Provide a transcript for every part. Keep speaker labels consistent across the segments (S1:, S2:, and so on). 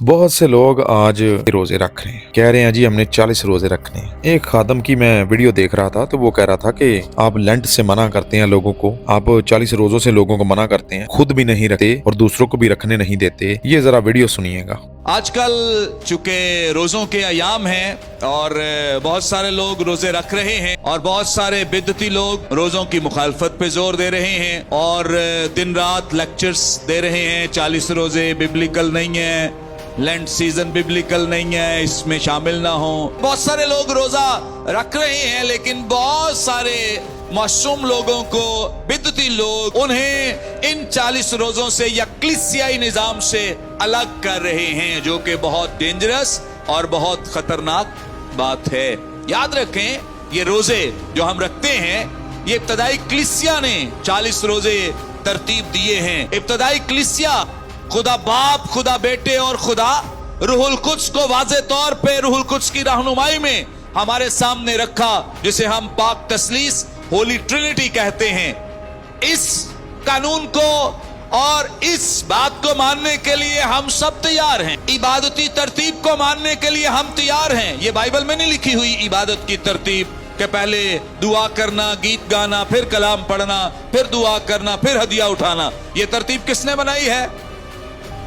S1: बहुत से लोग आज रोजे रख रहे हैं, कह रहे हैं जी हमने 40 रोजे रखने हैं। एक खादम की मैं वीडियो देख रहा था तो वो कह रहा था कि आप लेंट से मना करते हैं लोगों को, आप 40 रोजों से लोगों को मना करते हैं, खुद भी नहीं रखते और दूसरों को भी रखने नहीं देते। ये जरा वीडियो सुनिएगा।
S2: आजकल चूंकि रोजों के अयाम हैं और बहुत सारे लोग रोजे रख रहे हैं और बहुत सारे बिदती लोग रोजों की मुखालफत पे जोर दे रहे हैं और दिन रात लेक्चर्स दे रहे हैं। 40 रोजे बिब्लिकल नहीं है, लेंट सीजन बिब्लिकल नहीं है, इसमें शामिल ना हो। बहुत सारे लोग रोजा रख रहे हैं, लेकिन बहुत सारे मासूम लोगों को, बिदती लोग, उन्हें इन 40 रोजों से या कलीसियाई निजाम से अलग कर रहे हैं, जो कि बहुत डेंजरस और बहुत खतरनाक बात है। याद रखें, ये रोजे जो हम रखते हैं, ये इब्तदाई कलीसिया ने 40 रोजे तरतीब दिए हैं। इब्तदाई कलीसिया खुदा बाप, खुदा बेटे और खुदा रूहुल कुद्स को वाज़े तौर पे रूहुल कुद्स की रहनुमाई में हमारे सामने रखा, जिसे हम पाक तस्लीस, होली ट्रिनिटी कहते हैं। इस कानून को और इस बात को मानने के लिए हम सब तैयार हैं। इबादती तरतीब को मानने के लिए हम तैयार हैं। ये बाइबल में नहीं लिखी हुई इबादत की तरतीब कि पहले दुआ करना, गीत गाना, फिर कलाम पढ़ना, फिर दुआ करना, फिर हदिया उठाना। ये तरतीब किसने बनाई है?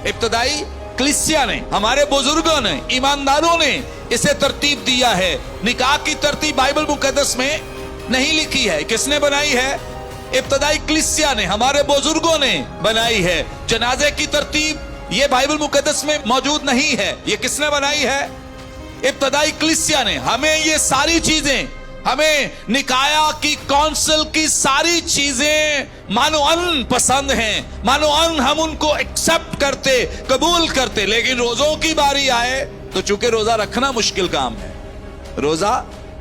S2: इब्तदाई कलीसिया ने, हमारे बुजुर्गों ने, ईमानदारों ने इसे तरतीब दिया है। निकाह की तरतीब बाइबल मुकद्दस में नहीं लिखी है। किसने बनाई है? इब्तदाई कलीसिया ने, हमारे बुजुर्गों ने बनाई है। जनाजे की तरतीब ये बाइबल मुकद्दस में मौजूद नहीं है। ये किसने बनाई है? इब्तदाई कलीसिया ने। हमें ये सारी चीजें, हमें निकाया की काउंसिल की सारी चीजें मानो अन पसंद हैं, मानो अन हम उनको एक्सेप्ट करते, कबूल करते। लेकिन रोजों की बारी आए तो चूंकि रोजा रखना मुश्किल काम है, रोजा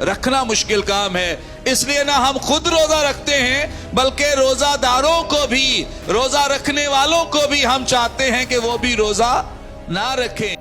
S2: रखना मुश्किल काम है, इसलिए ना हम खुद रोजा रखते हैं, बल्कि रोजादारों को भी, रोजा रखने वालों को भी हम चाहते हैं कि वो भी रोजा ना रखें।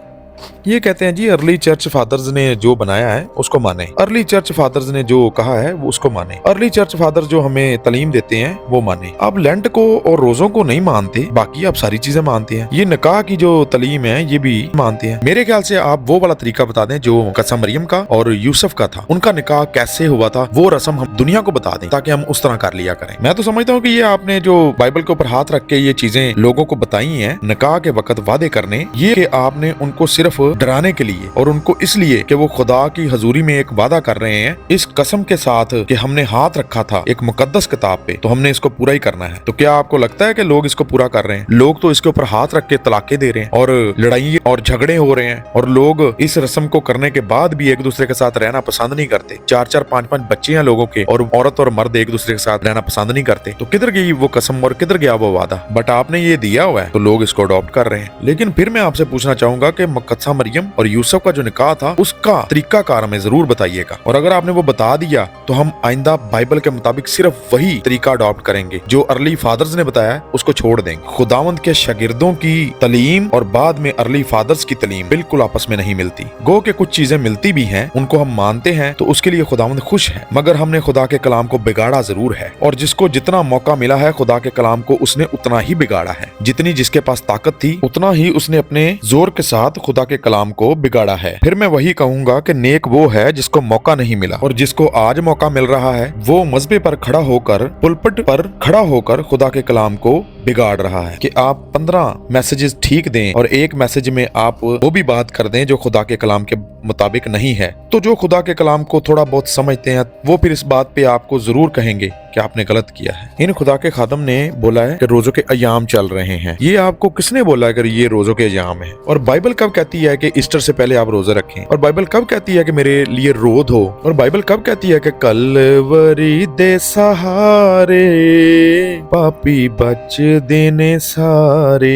S1: ये कहते हैं जी अर्ली चर्च फादर्स ने जो बनाया है उसको माने, अर्ली चर्च फादर्स ने जो कहा है वो उसको माने, अर्ली चर्च फादर जो हमें तालीम देते हैं वो माने। आप लेंट को और रोजों को नहीं मानते, बाकी आप सारी चीजें मानते हैं। ये निकाह की जो तालीम है ये भी मानते हैं। मेरे ख्याल से आप वो वाला तरीका बता दें जो कसम मरियम का और यूसुफ का था, उनका निकाह कैसे हुआ था, वो रस्म हम दुनिया को बता दें ताकि हम उस तरह कर लिया करें। मैं तो समझता हूँ कि ये आपने जो बाइबल के ऊपर हाथ रख के ये चीजें लोगों को बताई हैं निकाह के वक्त वादे करने, ये आपने उनको सिर्फ डराने के लिए और उनको इसलिए कि वो खुदा की हजूरी में एक वादा कर रहे हैं इस कसम के साथ कि हमने हाथ रखा था एक मुकद्दस किताब पे, तो हमने इसको पूरा ही करना है। तो क्या आपको लगता है कि लोग इसको पूरा कर रहे हैं? लोग तो इसके ऊपर हाथ रख के तलाके दे रहे हैं और लड़ाई और झगड़े हो रहे हैं, और लोग इस रस्म को करने के बाद भी एक दूसरे के साथ रहना पसंद नहीं करते। 4-4, 5-5 बच्चे हैं लोगों के, और औरत और मर्द एक दूसरे के साथ रहना पसंद नहीं करते। तो किधर गई वो कसम और किधर गया वो वादा? बट आपने ये दिया हुआ है तो लोग इसको अडॉप्ट कर रहे हैं। लेकिन फिर मैं आपसे पूछना चाहूंगा कि मुकद्दसा मरियम और यूसुफ का जो निकाह था उसका तरीकाकार हमें जरूर बताइएगा, और अगर आपने वो बता दिया तो हम आइंदा बाइबल के मुताबिक सिर्फ वही तरीका अडॉप्ट करेंगे जो अर्ली फादर्स ने बताया है, उसको छोड़ देंगे। खुदावंद के शागिर्दों की तालीम और बाद में अर्ली फादर्स की तालीम बिल्कुल आपस में नहीं मिलती। गो के कुछ चीजें मिलती भी हैं, उनको हम मानते हैं तो उसके लिए खुदावंद खुश है, मगर हमने खुदा के कलाम को बिगाड़ा जरूर है, और जिसको जितना मौका मिला है खुदा के कलाम को उसने उतना ही बिगाड़ा है। जितनी जिसके पास ताकत थी उतना ही उसने अपने जोर के साथ खुदा के कलाम को बिगाड़ा है। फिर मैं वही कहूंगा कि नेक वो है जिसको मौका नहीं मिला, और जिसको आज मौका मिल रहा है वो मजबे पर खड़ा होकर, पुलपट पर खड़ा होकर खुदा के कलाम को बिगाड़ रहा है। कि आप 15 मैसेजेस ठीक दें और एक मैसेज में आप वो भी बात कर दें जो खुदा के कलाम के मुताबिक नहीं है, तो जो खुदा के कलाम को थोड़ा बहुत समझते हैं वो फिर इस बात पे आपको जरूर कहेंगे कि आपने गलत किया है। इन खुदा के खादम ने बोला है कि रोजों के अयाम चल रहे हैं। ये आपको किसने बोला है कि ये रोजों के अयाम है? और बाइबल कब कहती है कि ईस्टर से पहले आप रोजे रखें? और बाइबल कब कहती है कि मेरे लिए रोद हो? और बाइबल कब कहती है कि कलवरी दे सहारे पापी बच देने सारे?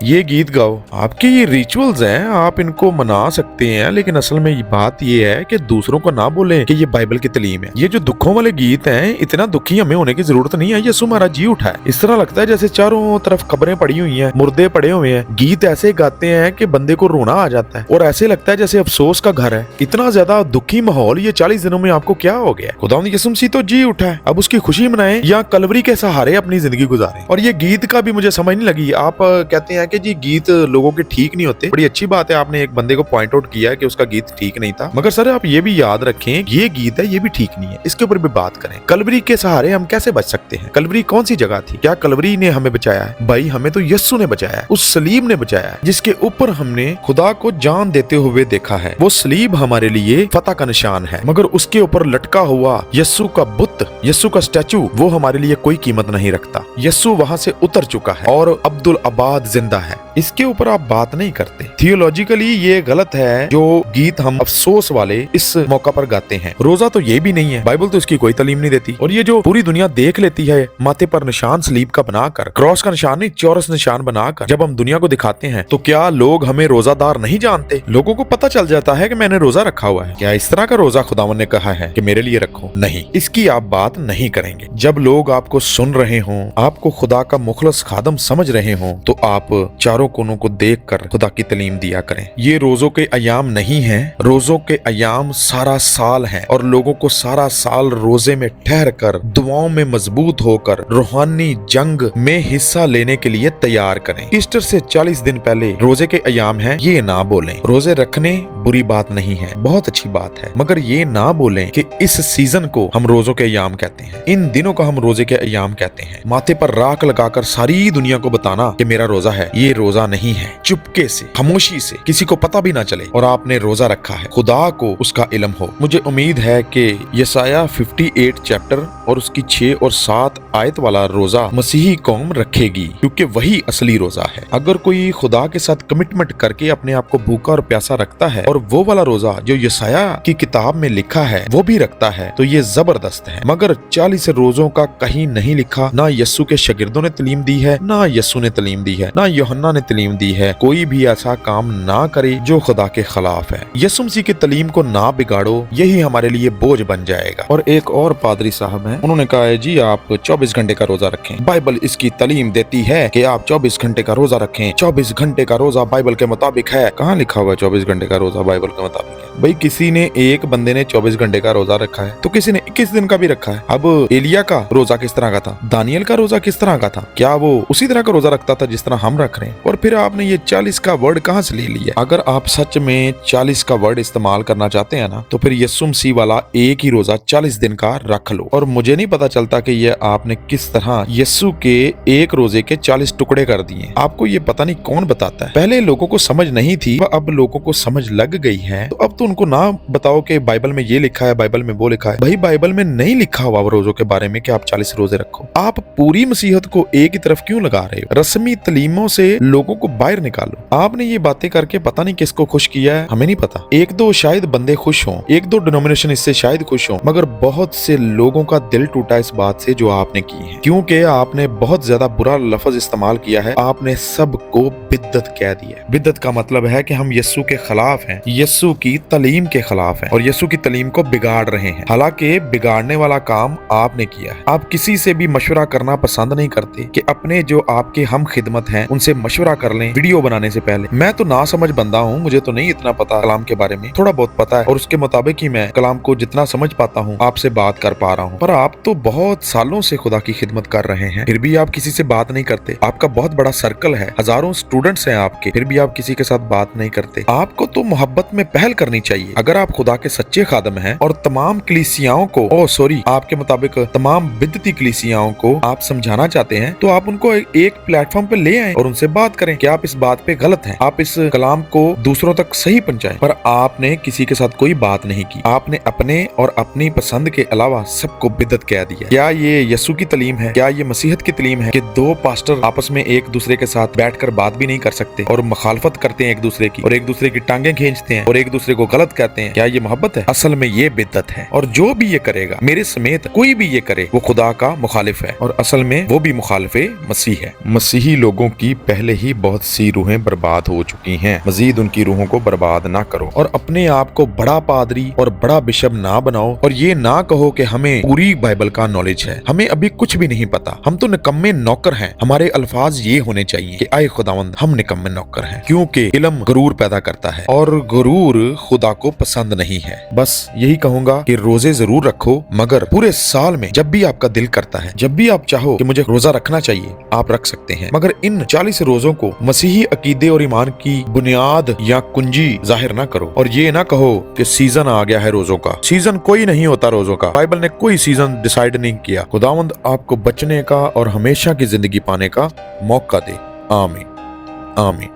S1: ये गीत गाओ, आपके ये रिचुअल्स हैं, आप इनको मना सकते हैं, लेकिन असल में ये बात ये है कि दूसरों को ना बोलें कि ये बाइबल की तालीम है। ये जो दुखों वाले गीत हैं, इतना दुखी हमें होने की जरूरत नहीं है। यसु हमारा जी उठा है, इस तरह लगता है जैसे चारों तरफ कब्रें पड़ी हुई हैं, मुर्दे पड़े हुए हैं। गीत ऐसे गाते हैं कि बंदे को रोना आ जाता है, और ऐसे लगता है जैसे अफसोस का घर है। इतना ज्यादा दुखी माहौल ये 40 दिनों में आपको क्या हो गया? खुदावंद यीशु मसीह तो जी उठा है, अब उसकी खुशी मनाएं या कलवरी के सहारे अपनी जिंदगी गुजारें। माने। और ये गीत का भी मुझे समझ नहीं लगी। आप कहते हैं कि जी गीत लोगों के ठीक नहीं होते, बड़ी अच्छी बात है, आपने एक बंदे को पॉइंट आउट किया है कि उसका गीत ठीक नहीं था, मगर सर आप ये भी याद रखें ये गीत है ये भी ठीक नहीं है, इसके ऊपर भी बात करें। कलवरी के सहारे हम कैसे बच सकते हैं? कलवरी कौन सी जगह थी? क्या कलवरी ने हमें बचाया है? भाई हमें तो यस्सु ने बचाया है, उस सलीब ने बचाया है जिसके ऊपर हमने खुदा को जान देते हुए देखा है। वो सलीब हमारे लिए फतह का निशान है, मगर उसके ऊपर लटका हुआ यस्सु का बुत, यस्सु का स्टैचू, वो हमारे लिए कोई कीमत नहीं रखता। यस्सु वहां से उतर चुका है और अब्दुल अबाद जिंदा है, इसके ऊपर आप बात नहीं करते। थियोलॉजिकली ये गलत है जो गीत हम अफसोस वाले इस मौका पर गाते हैं। रोजा तो ये भी नहीं है, बाइबल तो इसकी कोई तालीम नहीं देती। और ये जो पूरी दुनिया देख लेती है माथे पर निशान सलीब का बनाकर, क्रॉस का निशान नहीं चौरस निशान बनाकर जब हम दुनिया को दिखाते हैं, तो क्या लोग हमें रोजादार नहीं जानते? लोगों को पता चल जाता है कि मैंने रोजा रखा हुआ है। क्या इस तरह का रोजा खुदावन ने कहा है कि मेरे लिए रखो? नहीं, इसकी आप बात नहीं करेंगे। जब लोग आपको सुन रहे हों, आपको खुदा का मुखलस खादम समझ रहे हों, तो आप चारों कोनों को देखकर खुदा की तालीम दिया करें। ये रोजों के अयाम नहीं है, रोजों के अयाम सारा साल है, और लोगों को सारा साल रोजे में ठहर कर, दुआओं में मजबूत होकर रूहानी जंग में हिस्सा लेने के लिए तैयार करें। ईस्टर से 40 दिन पहले रोजे के अयाम है ये ना बोलें। रोजे रखने बुरी बात नहीं है, बहुत अच्छी बात है, मगर ये ना बोलें कि इस सीजन को हम रोजों के अयाम कहते हैं, इन दिनों को हम रोजे के अयाम कहते हैं। माथे पर राख लगाकर सारी दुनिया को बताना कि मेरा रोजा है, ये रोजा नहीं है। चुपके से, खामोशी से, किसी को पता भी ना चले और आपने रोजा रखा है, खुदा को उसका इल्म हो। मुझे उम्मीद है कि यसाया 58 चैप्टर और उसकी 6 और 7 आयत वाला रोजा मसीही कौम रखेगी, क्योंकि वही असली रोजा है। अगर कोई खुदा के साथ कमिटमेंट करके अपने आप को भूखा और प्यासा रखता है और वो वाला रोजा जो यसाया की किताब में लिखा है वो भी रखता है, तो ये जबरदस्त है। मगर 40 रोजों का कहीं नहीं लिखा, ना यस्सु के शागिर्दों ने तालीम दी है, ना यस्सु ने तालीम दी है, ना यूहन्ना ने तालीम दी है। कोई भी ऐसा काम ना करे जो खुदा के खिलाफ है। यस्सु मसीह की तालीम को ना बिगाड़ो, यही हमारे लिए बोझ बन जाएगा। और एक और पादरी साहब हैं, उन्होंने कहा है जी आप 24 घंटे का रोजा रखें। बाइबल इसकी तालीम देती है कि आप 24 घंटे का रोजा रखें। 24 घंटे का रोजा बाइबल के मुताबिक है। कहाँ लिखा हुआ है 24 घंटे का रोजा बाइबल के मुताबिक है? भाई किसी ने, एक बंदे ने 24 घंटे का रोजा रखा है, तो किसी ने 21 दिन का भी रखा है। अब एलिया का रोजा किस तरह का था? दानियल का रोजा किस तरह का था? क्या वो उसी तरह का रोजा रखता था जिस तरह हम रख रहे हैं? और फिर आपने ये 40 का वर्ड कहाँ से ले लिया? अगर आप सच में 40 का वर्ड इस्तेमाल करना चाहते हैं ना, तो फिर यस्सु मसीह वाला एक ही रोजा 40 दिन का रख लो। और मुझे नहीं पता चलता कि ये आपने किस तरह यस्सु के एक रोजे के 40 टुकड़े कर दिए। आपको ये पता नहीं कौन बताता है। पहले लोगों को समझ नहीं थी, अब लोगों को समझ लग गई है, तो अब तो उनको ना बताओ कि बाइबल में ये लिखा है, बाइबल में वो लिखा है। भाई बाइबल में नहीं लिखा हुआ रोजों के बारे में कि आप 40 रोजे रखो। आप पूरी मसीहत को एक ही तरफ क्यों लगा रहे हो? रस्मी तलीमों से लोगों को बाहर निकालो। आपने ये बातें करके पता नहीं किसको खुश किया है, हमें नहीं पता। एक दो शायद बंदे खुश हों, एक दो डिनोमिनेशन इससे शायद खुश हों, मगर बहुत से लोगों का दिल टूटा इस बात से जो आपने की है, क्योंकि आपने बहुत ज्यादा बुरा लफ्ज इस्तेमाल किया है। आपने सबको बिद्दत कह दिया। बिद्दत का मतलब है कि हम यस्सु के खिलाफ हैं, यस्सु की तालीम के खिलाफ हैं और यस्सु की तालीम को बिगाड़ रहे हैं। हालांकि बिगाड़ने वाला काम आपने किया है। आप किसी से भी मशवरा करना पसंद नहीं करते कि अपने जो आपके हम खिदमत हैं उनसे मशवरा कर लें वीडियो बनाने से पहले। मैं तो ना समझ बंदा हूँ, मुझे तो नहीं इतना पता कलाम के बारे में, थोड़ा बहुत पता है और उसके मुताबिक ही मैं कलाम को जितना समझ पाता हूँ आपसे बात कर पा रहा हूँ। पर आप तो बहुत सालों से खुदा की खिदमत कर रहे हैं, फिर भी आप किसी से बात नहीं करते। आपका बहुत बड़ा सर्कल है, हजारों स्टूडेंट्स हैं आपके, फिर भी आप किसी के साथ बात नहीं करते। आपको तो मोहब्बत में पहल करनी चाहिए। अगर आप खुदा के सच्चे खादम हैं और तमाम कलीसियाओं को आपके मुताबिक तमाम बिदती कलीसियाओं को आप समझाना चाहते हैं, तो आप उनको एक प्लेटफॉर्म पे ले आए और उनसे बात करें कि आप इस बात पे गलत हैं, आप इस कलाम को दूसरों तक सही पहुंचाएं। पर आपने किसी के साथ कोई बात नहीं की। आपने अपने और अपनी पसंद के अलावा सबको बिदत कह दिया। क्या ये यस्सु की तालीम है? क्या ये मसीहत की तालीम है कि दो पास्टर आपस में एक दूसरे के साथ बैठकर बात भी नहीं कर सकते और मुखालफत करते हैं एक दूसरे की और एक दूसरे की टांगें खींचते हैं और एक दूसरे को गलत कहते हैं? क्या ये मोहब्बत है? असल में ये बिदत है। और जो भी ये करेगा, मेरे समेत कोई भी ये करे, वो खुदा का मुखालिफ है और असल में वो भी मुखालिफे मसीह है। मसीही लोगों की पहले ही बहुत सी रूहें बर्बाद हो चुकी हैं, मजीद उनकी रूहों को बर्बाद ना करो और अपने आप को बड़ा पादरी और बड़ा बिशप ना बनाओ और ये ना कहो कि हमें पूरी बाइबल का नॉलेज है, हमें अभी कुछ भी नहीं पता, हम तो निकम्मे नौकर हैं। हमारे अल्फाज ये होने चाहिए कि आए खुदावंद हम निकम्मे नौकर हैं, क्योंकि इल्म गुरूर पैदा करता है और गुरूर खुदा को पसंद नहीं है। बस यही कहूंगा कि रोजे जरूर रखो, मगर पूरे साल में जब भी आपका दिल करता है, जब भी आप चाहो कि मुझे रोजा रखना चाहिए, आप रख सकते हैं, मगर इन 40 रोजों को मसीही अकीदे और ईमान की बुनियाद या कुंजी जाहिर ना करो, और ये ना कहो कि सीजन आ गया है रोजों का। सीजन कोई नहीं होता रोजों का, बाइबल ने कोई सीजन डिसाइड नहीं किया। खुदावंद आपको बचने का और हमेशा की जिंदगी पाने का मौका दे। आमीन, आमीन।